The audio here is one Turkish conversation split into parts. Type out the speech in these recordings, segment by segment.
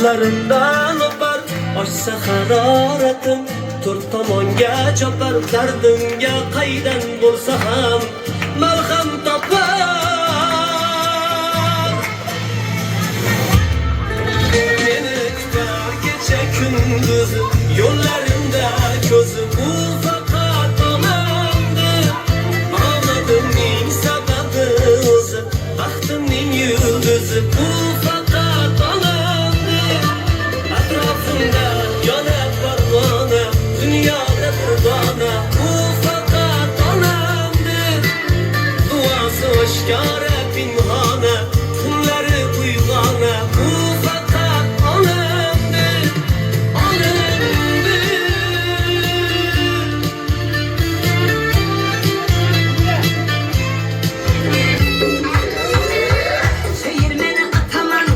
Ko'zlarimdan o'par oshsa haroratim, to'rt tomonga chopar dardimga qaydan bo'lsa ham malham topar. Meni kutar kecha kunduz yo'llarimda ko'zi u faqat onamdir. Omadimning sababi o'zi, baxtimning yulduzi bu faqat onamdir. Atrofimda yonib parvona, dunyoda bir dona bu faqat onamdir. Duosi oshkora pinhona, tunlari uyg'ona bu faqat onamdir, onamdir. Çevirmeni ataman,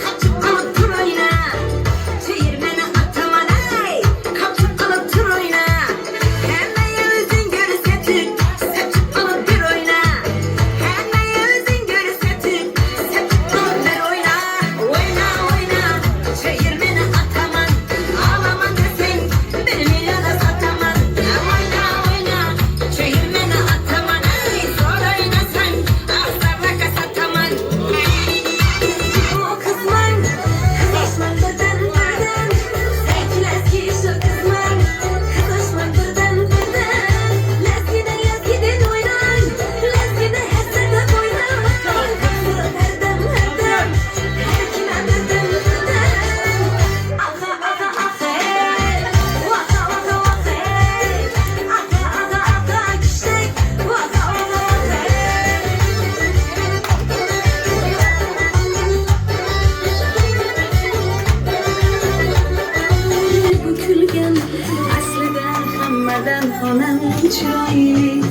kaçıp alıp tur oyna. Çevirmeni ataman, ay, kaçıp alıp tur oyna. Hemen yüzün görürse Türk, seçip alıp bir oyna. Hemen yüzün görürse Türk, seçip alıp bir oyna. Oyna oyna, çevirmeni ataman, ağlaman desen bir milyona sataman. Oyna oyna, çevirmeni ataman, ay, zor oynasan asla sataman. O kızman, kızışman birden birden. Sevgiler ki şu kızman, kızışman birden birden. Lezgiden oynan, lezgiden hesede oynan. Kızı herdem herdem, her kime birden birden. Aha aha aha hey, vaka vaka vaka hey. Aha aha aha kişek, vaka vaka vaka hey. Bükülgen aslida hammadan xonam chiroyli.